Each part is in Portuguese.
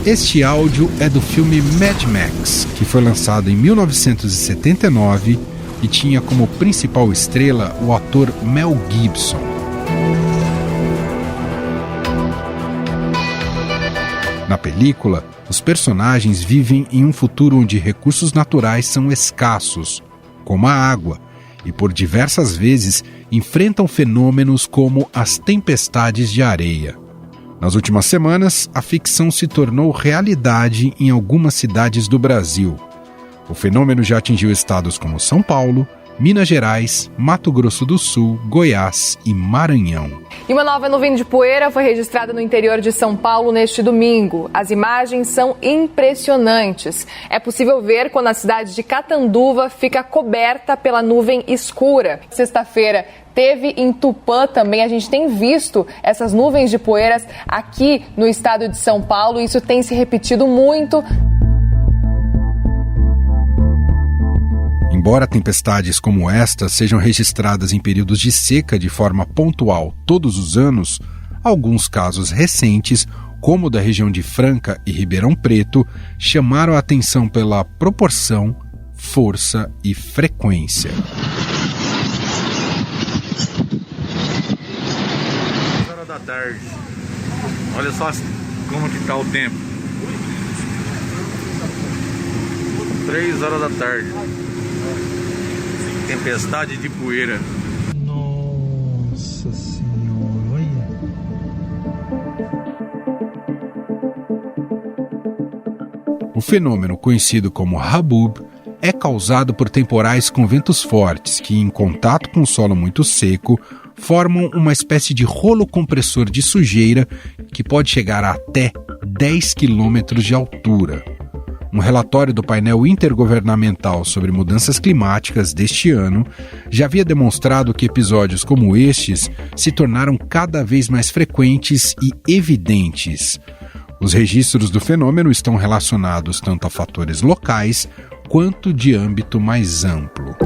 Este áudio é do filme Mad Max, que foi lançado em 1979 e tinha como principal estrela o ator Mel Gibson. Na película, os personagens vivem em um futuro onde recursos naturais são escassos, como a água, e por diversas vezes enfrentam fenômenos como as tempestades de areia. Nas últimas semanas, a ficção se tornou realidade em algumas cidades do Brasil. O fenômeno já atingiu estados como São Paulo, Minas Gerais, Mato Grosso do Sul, Goiás e Maranhão. E uma nova nuvem de poeira foi registrada no interior de São Paulo neste domingo. As imagens são impressionantes. É possível ver quando a cidade de Catanduva fica coberta pela nuvem escura. Sexta-feira teve em Tupã também, a gente tem visto essas nuvens de poeiras aqui no estado de São Paulo. Isso tem se repetido muito. Embora tempestades como esta sejam registradas em períodos de seca de forma pontual todos os anos, alguns casos recentes, como o da região de Franca e Ribeirão Preto, chamaram a atenção pela proporção, força e frequência. 3 horas da tarde. Olha só como que está o tempo. 3 horas da tarde. Tempestade de poeira. Nossa Senhora, olha. O fenômeno conhecido como Haboob é causado por temporais com ventos fortes que, em contato com o solo muito seco, formam uma espécie de rolo compressor de sujeira que pode chegar a até 10 quilômetros de altura. Um relatório do painel intergovernamental sobre mudanças climáticas deste ano já havia demonstrado que episódios como estes se tornaram cada vez mais frequentes e evidentes. Os registros do fenômeno estão relacionados tanto a fatores locais quanto de âmbito mais amplo.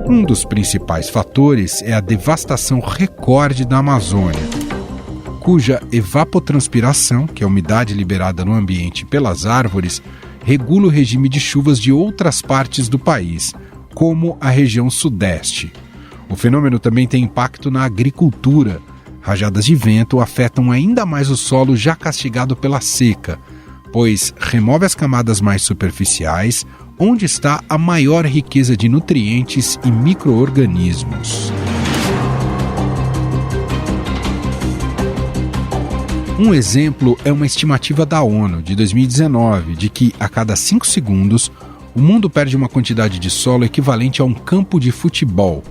Um dos principais fatores é a devastação recorde da Amazônia, cuja evapotranspiração, que é a umidade liberada no ambiente pelas árvores, regula o regime de chuvas de outras partes do país, como a região sudeste. O fenômeno também tem impacto na agricultura. Rajadas de vento afetam ainda mais o solo já castigado pela seca, pois remove as camadas mais superficiais, onde está a maior riqueza de nutrientes e micro-organismos. Um exemplo é uma estimativa da ONU, de 2019, de que a cada 5 segundos o mundo perde uma quantidade de solo equivalente a um campo de futebol,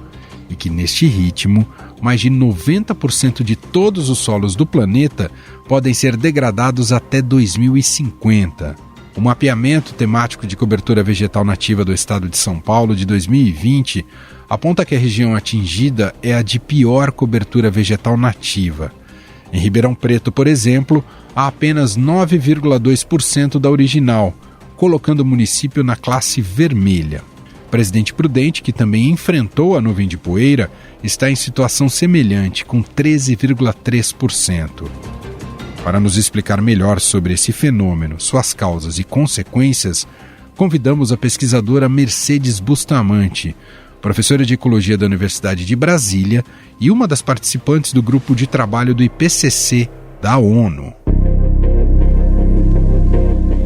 e que neste ritmo, mais de 90% de todos os solos do planeta podem ser degradados até 2050. O mapeamento temático de cobertura vegetal nativa do estado de São Paulo de 2020 aponta que a região atingida é a de pior cobertura vegetal nativa. Em Ribeirão Preto, por exemplo, há apenas 9,2% da original, colocando o município na classe vermelha. Presidente Prudente, que também enfrentou a nuvem de poeira, está em situação semelhante, com 13,3%. Para nos explicar melhor sobre esse fenômeno, suas causas e consequências, convidamos a pesquisadora Mercedes Bustamante, professora de Ecologia da Universidade de Brasília e uma das participantes do grupo de trabalho do IPCC da ONU.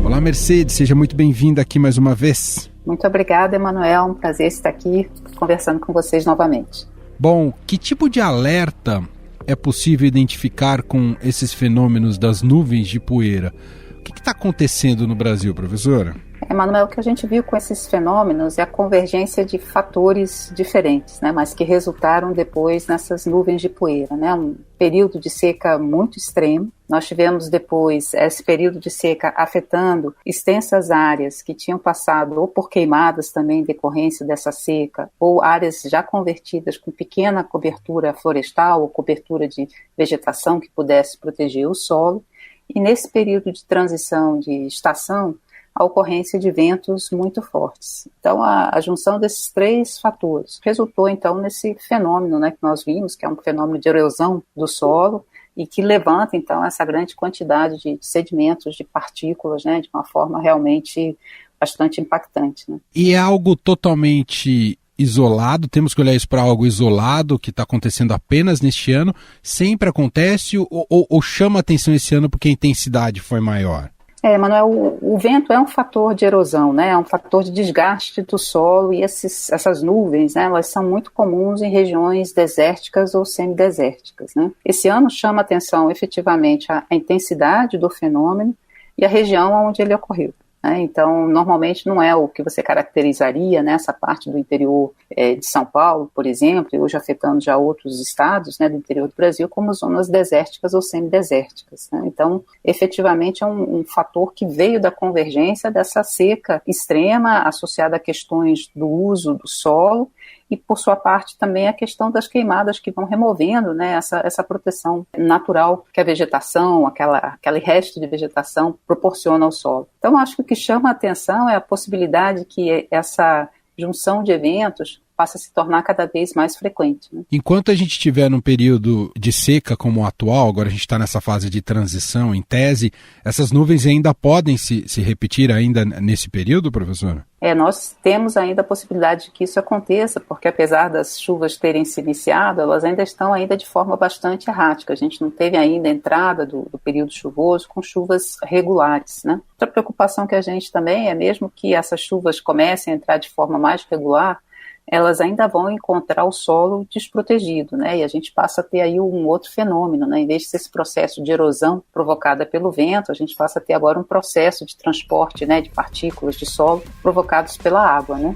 Olá, Mercedes, seja muito bem-vinda aqui mais uma vez. Muito obrigada, Emanuel. Um prazer estar aqui conversando com vocês novamente. Bom, que tipo de alerta é possível identificar com esses fenômenos das nuvens de poeira? O que está acontecendo no Brasil, professora? Emanuel, o que a gente viu com esses fenômenos é a convergência de fatores diferentes, mas que resultaram depois nessas nuvens de poeira, um período de seca muito extremo. Nós tivemos depois esse período de seca afetando extensas áreas que tinham passado ou por queimadas também em decorrência dessa seca, ou áreas já convertidas com pequena cobertura florestal ou cobertura de vegetação que pudesse proteger o solo. E nesse período de transição de estação, a ocorrência de ventos muito fortes. Então, a junção desses 3 fatores resultou, então, nesse fenômeno, né, que nós vimos, que é um fenômeno de erosão do solo, e que levanta, então, essa grande quantidade de sedimentos, de partículas, né, de uma forma realmente bastante impactante. Né? E é algo totalmente isolado? Temos que olhar isso para algo isolado, que está acontecendo apenas neste ano? Sempre acontece ou chama atenção esse ano porque a intensidade foi maior? Manuel, o vento é um fator de erosão, né? É um fator de desgaste do solo, e essas nuvens, né, elas são muito comuns em regiões desérticas ou semidesérticas, né? Esse ano chama atenção efetivamente a intensidade do fenômeno e a região onde ele ocorreu. Então, normalmente não é o que você caracterizaria nessa parte do interior de São Paulo, por exemplo, e hoje afetando já outros estados, né, do interior do Brasil, como zonas desérticas ou semidesérticas. Né? Então, efetivamente é um fator que veio da convergência dessa seca extrema associada a questões do uso do solo, e, por sua parte, também a questão das queimadas que vão removendo, né, essa proteção natural que a vegetação, aquele resto de vegetação proporciona ao solo. Então, acho que o que chama a atenção é a possibilidade que essa junção de eventos passa a se tornar cada vez mais frequente. Né? Enquanto a gente estiver num período de seca como o atual, agora a gente está nessa fase de transição, em tese, essas nuvens ainda podem se repetir ainda nesse período, professora? Nós temos ainda a possibilidade de que isso aconteça, porque apesar das chuvas terem se iniciado, elas ainda estão ainda de forma bastante errática. A gente não teve ainda a entrada do período chuvoso com chuvas regulares. Né? Outra preocupação que a gente também é mesmo que essas chuvas comecem a entrar de forma mais regular, elas ainda vão encontrar o solo desprotegido, né? E a gente passa a ter aí um outro fenômeno, né? Em vez de ser esse processo de erosão provocada pelo vento, a gente passa a ter agora um processo de transporte, né, de partículas de solo provocados pela água, né?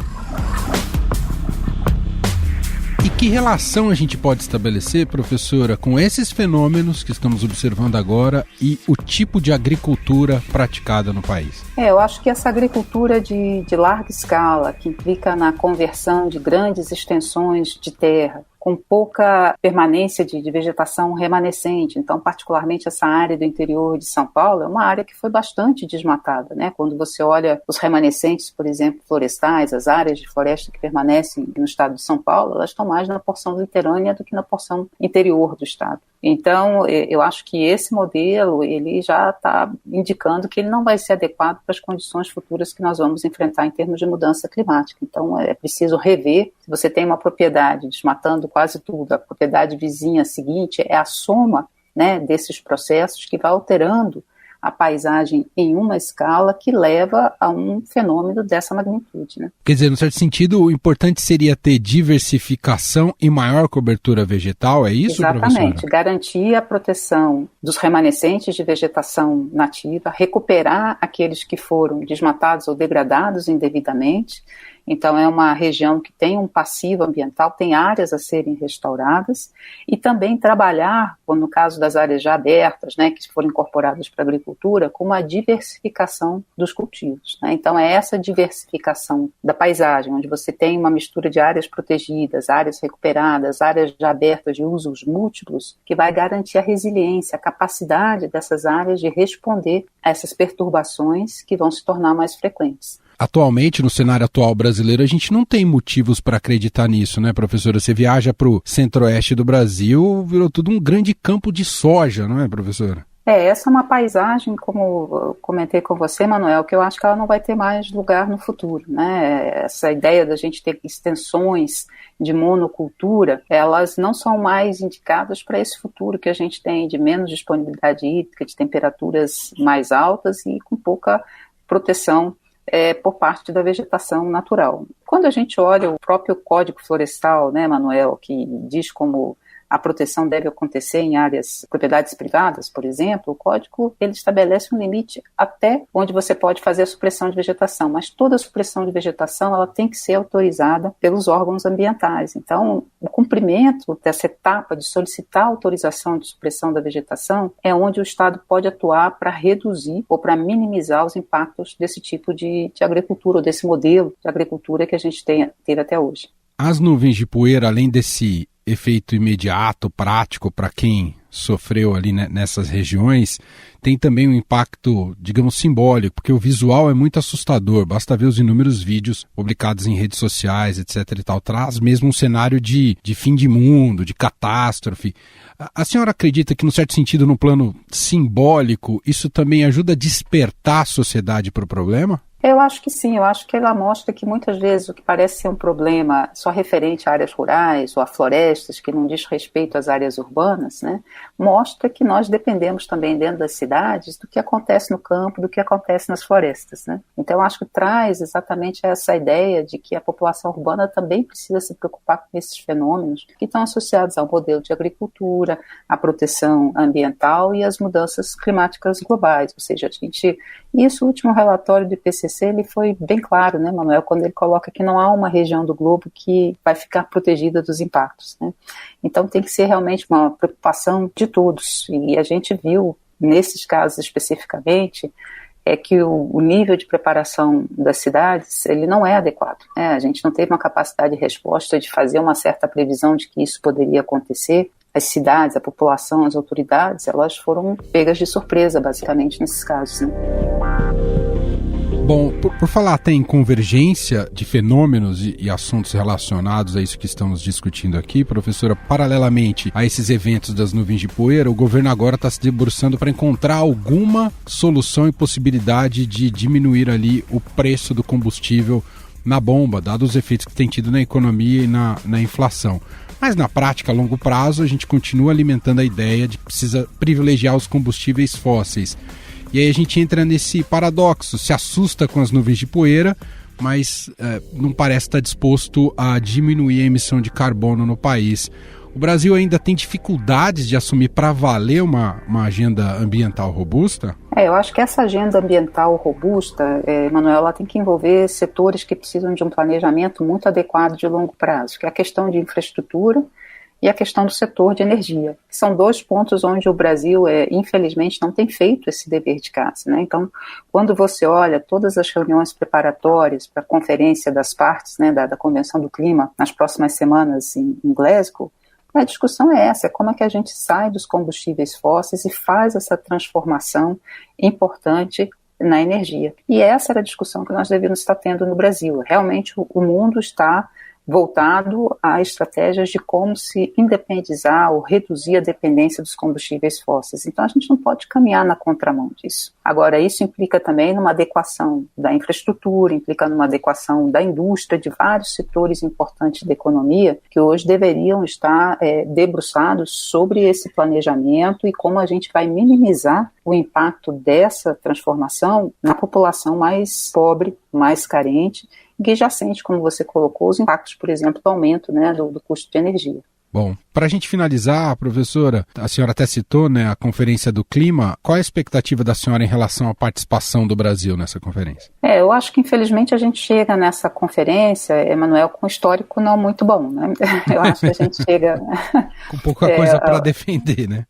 E que relação a gente pode estabelecer, professora, com esses fenômenos que estamos observando agora e o tipo de agricultura praticada no país? Eu acho que essa agricultura de larga escala, que implica na conversão de grandes extensões de terra, com pouca permanência de vegetação remanescente. Então, particularmente essa área do interior de São Paulo é uma área que foi bastante desmatada, né? Quando você olha os remanescentes, por exemplo, florestais, as áreas de floresta que permanecem no estado de São Paulo, elas estão mais na porção litorânea do que na porção interior do estado. Então, eu acho que esse modelo, ele já está indicando que ele não vai ser adequado para as condições futuras que nós vamos enfrentar em termos de mudança climática. Então, é preciso rever. Se você tem uma propriedade desmatando quase tudo, a propriedade vizinha seguinte é a soma, né, desses processos que vai alterando a paisagem em uma escala que leva a um fenômeno dessa magnitude. Né? Quer dizer, no certo sentido, o importante seria ter diversificação e maior cobertura vegetal, é isso, Exatamente, professora? Garantir a proteção dos remanescentes de vegetação nativa, recuperar aqueles que foram desmatados ou degradados indevidamente. Então, é uma região que tem um passivo ambiental, tem áreas a serem restauradas, e também trabalhar, no caso das áreas já abertas, né, que foram incorporadas para a agricultura, com uma diversificação dos cultivos. Né? Então, é essa diversificação da paisagem, onde você tem uma mistura de áreas protegidas, áreas recuperadas, áreas já abertas de usos múltiplos, que vai garantir a resiliência, a capacidade dessas áreas de responder a essas perturbações que vão se tornar mais frequentes. Atualmente, no cenário atual brasileiro, a gente não tem motivos para acreditar nisso, né, professora? Você viaja para o centro-oeste do Brasil, virou tudo um grande campo de soja, não é, professora? Essa é uma paisagem, como eu comentei com você, Manuel, que eu acho que ela não vai ter mais lugar no futuro, né? Essa ideia da gente ter extensões de monocultura, elas não são mais indicadas para esse futuro que a gente tem de menos disponibilidade hídrica, de temperaturas mais altas e com pouca proteção por parte da vegetação natural. Quando a gente olha o próprio Código Florestal, né, Manuel, que diz como a proteção deve acontecer em áreas, propriedades privadas, por exemplo, o código ele estabelece um limite até onde você pode fazer a supressão de vegetação, mas toda a supressão de vegetação ela tem que ser autorizada pelos órgãos ambientais. Então, o cumprimento dessa etapa de solicitar autorização de supressão da vegetação é onde o Estado pode atuar para reduzir ou para minimizar os impactos desse tipo de agricultura, ou desse modelo de agricultura que a gente teve até hoje. As nuvens de poeira, além desse efeito imediato, prático, para quem sofreu ali, né, nessas regiões, tem também um impacto, digamos, simbólico, porque o visual é muito assustador, basta ver os inúmeros vídeos publicados em redes sociais, etc. e tal, traz mesmo um cenário de fim de mundo, de catástrofe. A senhora acredita que, no certo sentido, no plano simbólico, isso também ajuda a despertar a sociedade para o problema? Eu acho que sim, eu acho que ela mostra que muitas vezes o que parece ser um problema só referente a áreas rurais ou a florestas, que não diz respeito às áreas urbanas, né, mostra que nós dependemos também dentro das cidades do que acontece no campo, do que acontece nas florestas, né. Então eu acho que traz exatamente essa ideia de que a população urbana também precisa se preocupar com esses fenômenos que estão associados ao modelo de agricultura, à proteção ambiental e às mudanças climáticas globais, ou seja, esse último relatório do IPCC ele foi bem claro, né, Manuel, quando ele coloca que não há uma região do globo que vai ficar protegida dos impactos, né? Então tem que ser realmente uma preocupação de todos, e a gente viu nesses casos especificamente que o nível de preparação das cidades ele não é adequado, né? A gente não teve uma capacidade de resposta de fazer uma certa previsão de que isso poderia acontecer. As cidades, a população, as autoridades, elas foram pegas de surpresa, basicamente, nesses casos, né? Bom, por falar até em convergência de fenômenos e assuntos relacionados a isso que estamos discutindo aqui, professora, paralelamente a esses eventos das nuvens de poeira, o governo agora está se debruçando para encontrar alguma solução e possibilidade de diminuir ali o preço do combustível na bomba, dados os efeitos que tem tido na economia e na inflação. Mas na prática, a longo prazo, a gente continua alimentando a ideia de que precisa privilegiar os combustíveis fósseis. E aí a gente entra nesse paradoxo, se assusta com as nuvens de poeira, mas não parece estar disposto a diminuir a emissão de carbono no país. O Brasil ainda tem dificuldades de assumir para valer uma agenda ambiental robusta? Eu acho que essa agenda ambiental robusta, Manuel, ela tem que envolver setores que precisam de um planejamento muito adequado de longo prazo, que é a questão de infraestrutura e a questão do setor de energia. São dois pontos onde o Brasil, infelizmente, não tem feito esse dever de casa, né? Então, quando você olha todas as reuniões preparatórias para a conferência das partes, né, da Convenção do Clima, nas próximas semanas em Glasgow, a discussão é essa, como é que a gente sai dos combustíveis fósseis e faz essa transformação importante na energia. E essa era a discussão que nós devíamos estar tendo no Brasil. Realmente o mundo está voltado a estratégias de como se independizar ou reduzir a dependência dos combustíveis fósseis. Então a gente não pode caminhar na contramão disso. Agora, isso implica também numa adequação da infraestrutura, implica numa adequação da indústria, de vários setores importantes da economia que hoje deveriam estar debruçados sobre esse planejamento e como a gente vai minimizar o impacto dessa transformação na população mais pobre, mais carente, que já sente, como você colocou, os impactos, por exemplo, do aumento, né, do custo de energia. Bom, para a gente finalizar, professora, a senhora até citou, né, a Conferência do Clima. Qual é a expectativa da senhora em relação à participação do Brasil nessa conferência? Eu acho que infelizmente a gente chega nessa conferência, Emanuel, com um histórico não muito bom, né? Eu acho que a gente chega... com pouca coisa para defender, né?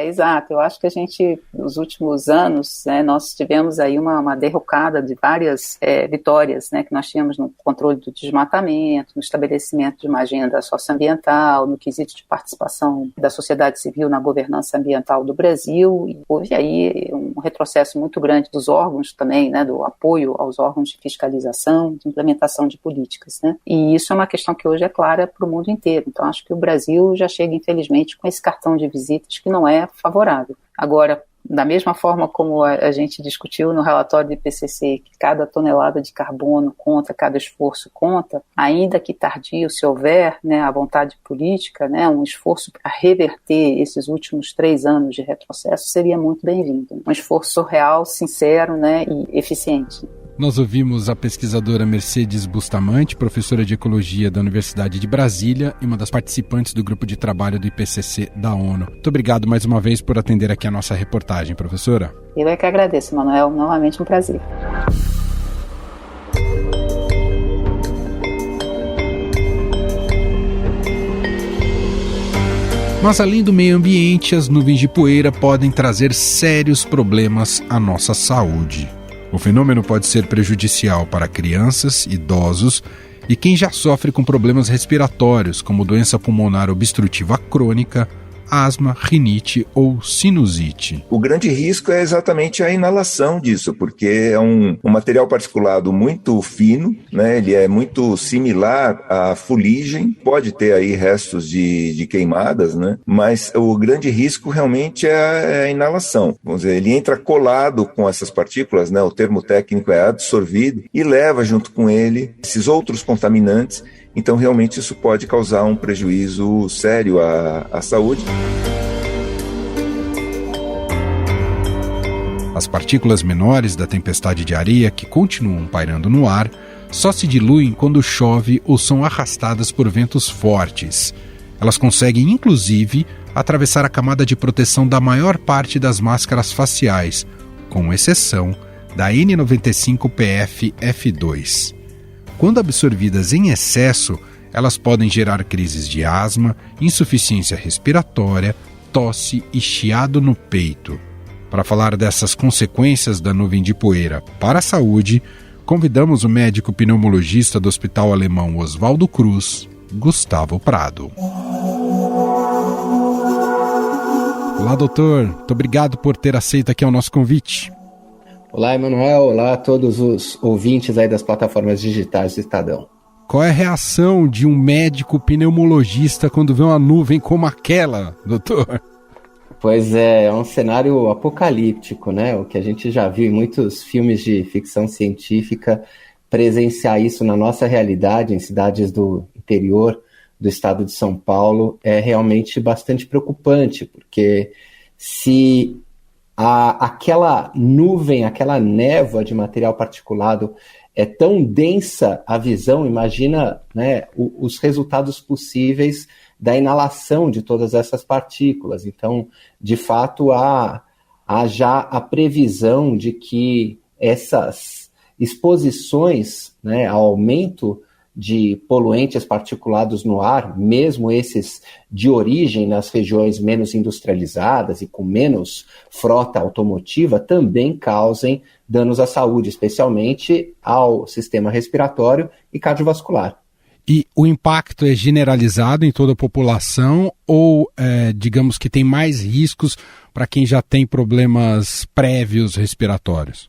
Exato. Eu acho que a gente, nos últimos anos, né, nós tivemos aí uma derrocada de várias vitórias, né, que nós tínhamos no controle do desmatamento, no estabelecimento de uma agenda socioambiental, no quesito de participação da sociedade civil na governança ambiental do Brasil, e houve aí um retrocesso muito grande dos órgãos também, né, do apoio aos órgãos de fiscalização, de implementação de políticas, né, e isso é uma questão que hoje é clara para o mundo inteiro. Então acho que o Brasil já chega, infelizmente, com esse cartão de visitas que não é favorável. Agora, da mesma forma como a gente discutiu no relatório do IPCC, que cada tonelada de carbono conta, cada esforço conta, ainda que tardio, se houver, né, a vontade política, né, um esforço para reverter esses últimos 3 anos de retrocesso seria muito bem-vindo. Um esforço real, sincero, né, e eficiente. Nós ouvimos a pesquisadora Mercedes Bustamante, professora de Ecologia da Universidade de Brasília e uma das participantes do grupo de trabalho do IPCC da ONU. Muito obrigado mais uma vez por atender aqui a nossa reportagem, professora. Eu é que agradeço, Manuel. Novamente um prazer. Mas além do meio ambiente, as nuvens de poeira podem trazer sérios problemas à nossa saúde. O fenômeno pode ser prejudicial para crianças, idosos e quem já sofre com problemas respiratórios, como doença pulmonar obstrutiva crônica asma, rinite ou sinusite. O grande risco é exatamente a inalação disso, porque é um material particulado muito fino, né? Ele é muito similar à fuligem, pode ter aí restos de queimadas, né? Mas o grande risco realmente é a inalação. Vamos dizer, ele entra colado com essas partículas, né? O termo técnico é absorvido, e leva junto com ele esses outros contaminantes. Então, realmente, isso pode causar um prejuízo sério à saúde. As partículas menores da tempestade de areia, que continuam pairando no ar, só se diluem quando chove ou são arrastadas por ventos fortes. Elas conseguem, inclusive, atravessar a camada de proteção da maior parte das máscaras faciais, com exceção da N95 PFF2. Quando absorvidas em excesso, elas podem gerar crises de asma, insuficiência respiratória, tosse e chiado no peito. Para falar dessas consequências da nuvem de poeira para a saúde, convidamos o médico pneumologista do Hospital Alemão Oswaldo Cruz, Gustavo Prado. Olá, doutor. Muito obrigado por ter aceito aqui o nosso convite. Olá, Emanuel. Olá a todos os ouvintes aí das plataformas digitais do Estadão. Qual é a reação de um médico pneumologista quando vê uma nuvem como aquela, doutor? Pois é um cenário apocalíptico, né? O que a gente já viu em muitos filmes de ficção científica, presenciar isso na nossa realidade, em cidades do interior do estado de São Paulo, é realmente bastante preocupante, porque se aquela nuvem, aquela névoa de material particulado é tão densa a visão, imagina, né, os resultados possíveis da inalação de todas essas partículas. Então, de fato, há já a previsão de que essas exposições, né, ao aumento de poluentes particulados no ar, mesmo esses de origem nas regiões menos industrializadas e com menos frota automotiva, também causem danos à saúde, especialmente ao sistema respiratório e cardiovascular. E o impacto é generalizado em toda a população ou, digamos que tem mais riscos para quem já tem problemas prévios respiratórios?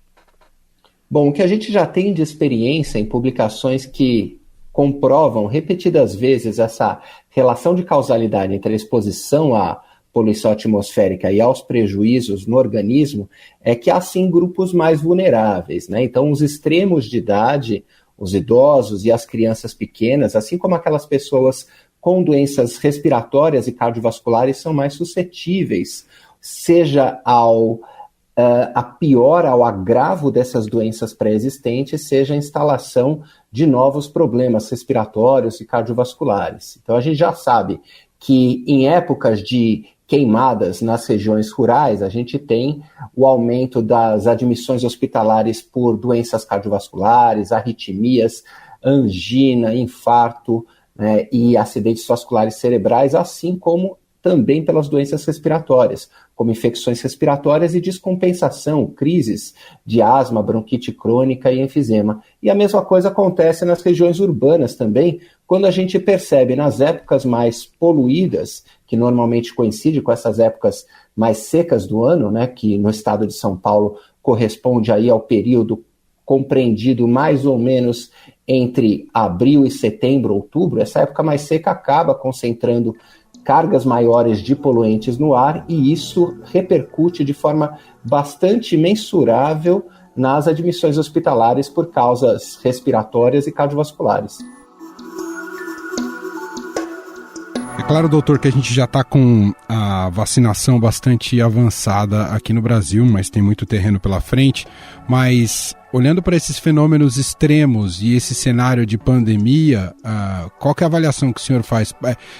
Bom, o que a gente já tem de experiência em publicações que comprovam repetidas vezes essa relação de causalidade entre a exposição à poluição atmosférica e aos prejuízos no organismo é que há sim grupos mais vulneráveis, né? Então, os extremos de idade, os idosos e as crianças pequenas, assim como aquelas pessoas com doenças respiratórias e cardiovasculares, são mais suscetíveis, seja a piora, ao agravo dessas doenças pré-existentes, seja a instalação de novos problemas respiratórios e cardiovasculares. Então a gente já sabe que em épocas de queimadas nas regiões rurais, a gente tem o aumento das admissões hospitalares por doenças cardiovasculares, arritmias, angina, infarto, né, e acidentes vasculares cerebrais, assim como também pelas doenças respiratórias, como infecções respiratórias e descompensação, crises de asma, bronquite crônica e enfisema. E a mesma coisa acontece nas regiões urbanas também, quando a gente percebe nas épocas mais poluídas, que normalmente coincide com essas épocas mais secas do ano, né, que no estado de São Paulo corresponde aí ao período compreendido mais ou menos entre abril e setembro, outubro. Essa época mais seca acaba concentrando cargas maiores de poluentes no ar e isso repercute de forma bastante mensurável nas admissões hospitalares por causas respiratórias e cardiovasculares. É claro, doutor, que a gente já está com a vacinação bastante avançada aqui no Brasil, mas tem muito terreno pela frente. Mas, olhando para esses fenômenos extremos e esse cenário de pandemia, qual que é a avaliação que o senhor faz?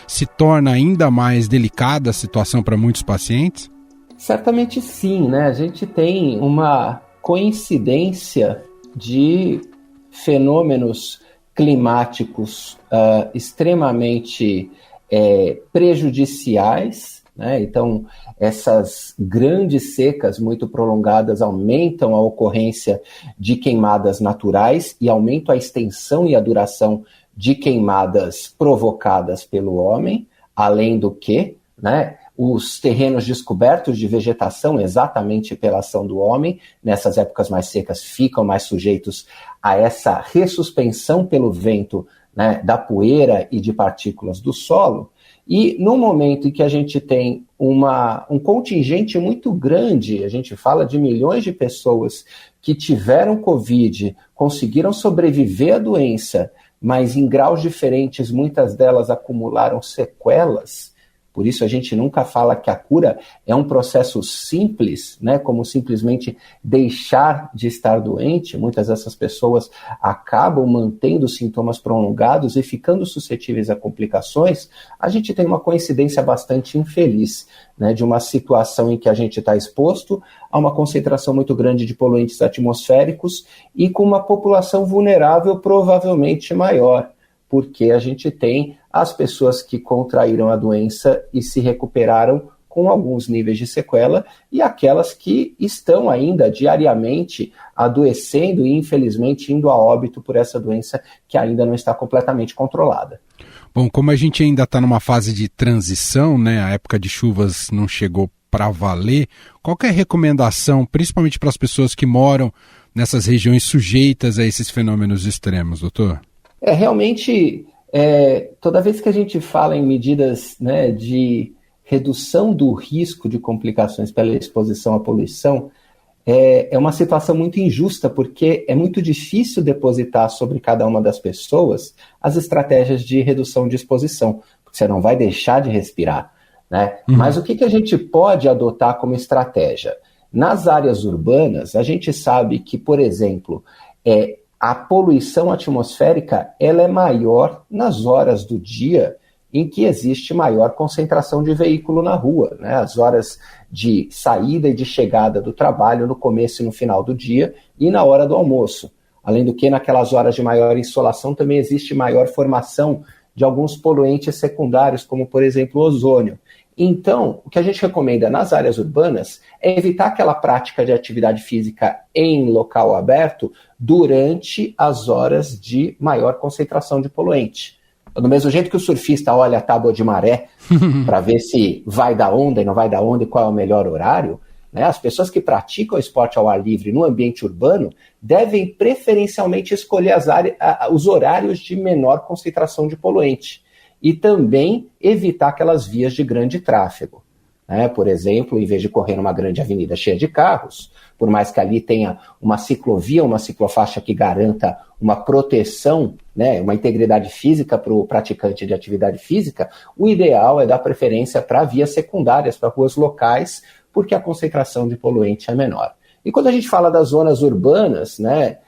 Se torna ainda mais delicada a situação para muitos pacientes? Certamente sim, né? A gente tem uma coincidência de fenômenos climáticos extremamente prejudiciais, né? Então, essas grandes secas muito prolongadas aumentam a ocorrência de queimadas naturais e aumentam a extensão e a duração de queimadas provocadas pelo homem, além do que, né, os terrenos descobertos de vegetação, exatamente pela ação do homem, nessas épocas mais secas, ficam mais sujeitos a essa ressuspensão pelo vento, né, da poeira e de partículas do solo. E no momento em que a gente tem um contingente muito grande, a gente fala de milhões de pessoas que tiveram Covid, conseguiram sobreviver à doença, mas em graus diferentes, muitas delas acumularam sequelas. Por isso a gente nunca fala que a cura é um processo simples, né, como simplesmente deixar de estar doente. Muitas dessas pessoas acabam mantendo sintomas prolongados e ficando suscetíveis a complicações. A gente tem uma coincidência bastante infeliz, né, de uma situação em que a gente está exposto a uma concentração muito grande de poluentes atmosféricos e com uma população vulnerável provavelmente maior, porque a gente tem as pessoas que contraíram a doença e se recuperaram com alguns níveis de sequela e aquelas que estão ainda diariamente adoecendo e, infelizmente, indo a óbito por essa doença que ainda não está completamente controlada. Bom, como a gente ainda está numa fase de transição, né, a época de chuvas não chegou para valer, qual que é a recomendação, principalmente para as pessoas que moram nessas regiões sujeitas a esses fenômenos extremos, doutor? Realmente, toda vez que a gente fala em medidas, né, de redução do risco de complicações pela exposição à poluição, é uma situação muito injusta, porque é muito difícil depositar sobre cada uma das pessoas as estratégias de redução de exposição, porque você não vai deixar de respirar, né? Mas o que a gente pode adotar como estratégia? Nas áreas urbanas, a gente sabe que, por exemplo, a poluição atmosférica ela é maior nas horas do dia em que existe maior concentração de veículo na rua, né? As horas de saída e de chegada do trabalho no começo e no final do dia e na hora do almoço. Além do que, naquelas horas de maior insolação também existe maior formação de alguns poluentes secundários, como, por exemplo, o ozônio. Então, o que a gente recomenda nas áreas urbanas é evitar aquela prática de atividade física em local aberto durante as horas de maior concentração de poluente. Do mesmo jeito que o surfista olha a tábua de maré para ver se vai dar onda e não vai dar onda e qual é o melhor horário, né? As pessoas que praticam esporte ao ar livre no ambiente urbano devem preferencialmente escolher os horários de menor concentração de poluente. E também evitar aquelas vias de grande tráfego, né? Por exemplo, em vez de correr numa grande avenida cheia de carros, por mais que ali tenha uma ciclovia, uma ciclofaixa que garanta uma proteção, né, uma integridade física para o praticante de atividade física, o ideal é dar preferência para vias secundárias, para ruas locais, porque a concentração de poluente é menor. E quando a gente fala das zonas urbanas, né,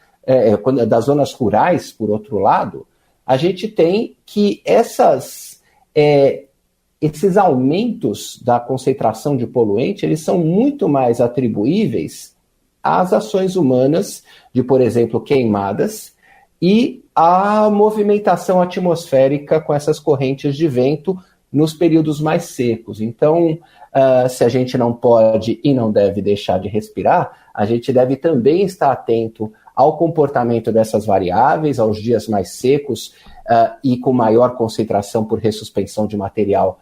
das zonas rurais, por outro lado, a gente tem que esses aumentos da concentração de poluente, eles são muito mais atribuíveis às ações humanas de, por exemplo, queimadas e à movimentação atmosférica com essas correntes de vento nos períodos mais secos. Então, se a gente não pode e não deve deixar de respirar, a gente deve também estar atento ao comportamento dessas variáveis, aos dias mais secos e com maior concentração por ressuspensão de material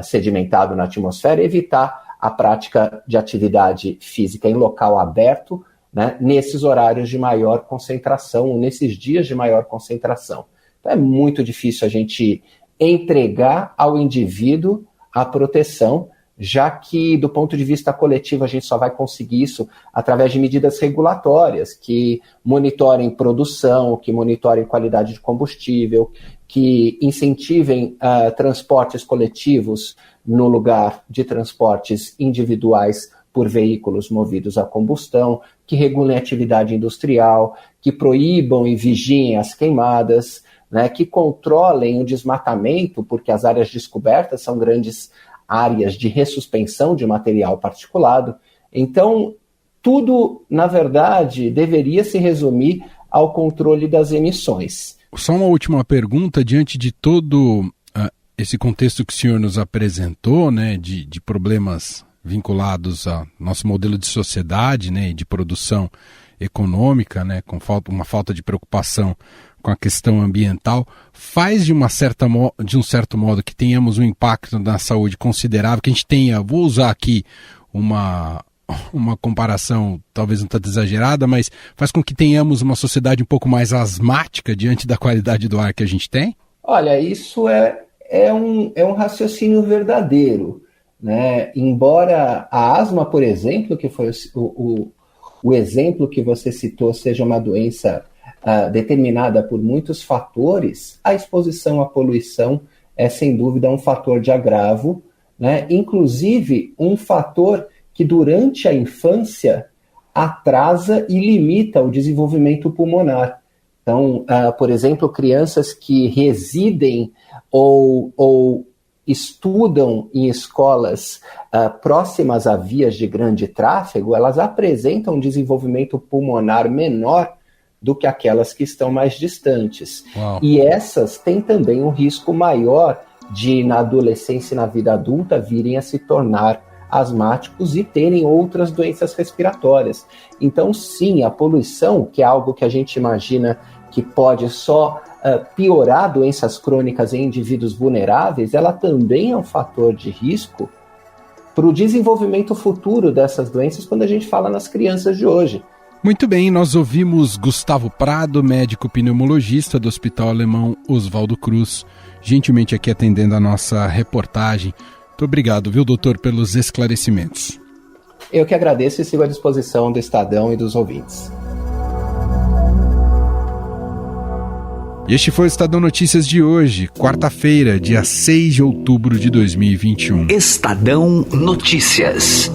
sedimentado na atmosfera, evitar a prática de atividade física em local aberto, né, nesses horários de maior concentração, nesses dias de maior concentração. Então é muito difícil a gente entregar ao indivíduo a proteção, já que, do ponto de vista coletivo, a gente só vai conseguir isso através de medidas regulatórias que monitorem produção, que monitorem qualidade de combustível, que incentivem transportes coletivos no lugar de transportes individuais por veículos movidos a combustão, que regulem a atividade industrial, que proíbam e vigiem as queimadas, né, que controlem o desmatamento, porque as áreas descobertas são grandes áreas de ressuspensão de material particulado. Então, tudo, na verdade, deveria se resumir ao controle das emissões. Só uma última pergunta, diante de todo esse contexto que o senhor nos apresentou, né, de problemas vinculados ao nosso modelo de sociedade, né, e de produção econômica, né, com uma falta de preocupação com a questão ambiental, faz de um certo modo que tenhamos um impacto na saúde considerável, que a gente tenha, vou usar aqui uma comparação talvez um tanto exagerada, mas faz com que tenhamos uma sociedade um pouco mais asmática diante da qualidade do ar que a gente tem? Olha, isso é um raciocínio verdadeiro, né? Embora a asma, por exemplo, que foi o exemplo que você citou, seja uma doença determinada por muitos fatores, a exposição à poluição é sem dúvida um fator de agravo, né? Inclusive um fator que durante a infância atrasa e limita o desenvolvimento pulmonar. Então, por exemplo, crianças que residem ou estudam em escolas próximas a vias de grande tráfego, elas apresentam um desenvolvimento pulmonar menor do que aquelas que estão mais distantes. Uau. E essas têm também um risco maior de, na adolescência e na vida adulta, virem a se tornar asmáticos e terem outras doenças respiratórias. Então, sim, a poluição, que é algo que a gente imagina que pode só piorar doenças crônicas em indivíduos vulneráveis, ela também é um fator de risco para o desenvolvimento futuro dessas doenças quando a gente fala nas crianças de hoje. Muito bem, nós ouvimos Gustavo Prado, médico pneumologista do Hospital Alemão Oswaldo Cruz, gentilmente aqui atendendo a nossa reportagem. Muito obrigado, viu, doutor, pelos esclarecimentos. Eu que agradeço e sigo à disposição do Estadão e dos ouvintes. E este foi o Estadão Notícias de hoje, quarta-feira, dia 6 de outubro de 2021. Estadão Notícias.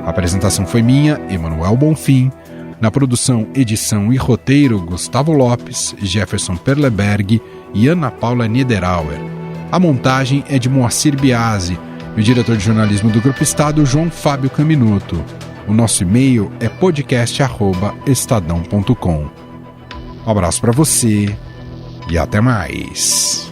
A apresentação foi minha, Emanuel Bonfim. Na produção, edição e roteiro, Gustavo Lopes, Jefferson Perleberg e Ana Paula Niederauer. A montagem é de Moacir Biasi e o diretor de jornalismo do Grupo Estado, João Fábio Caminuto. O nosso e-mail é podcast@estadão.com. Um abraço para você e até mais.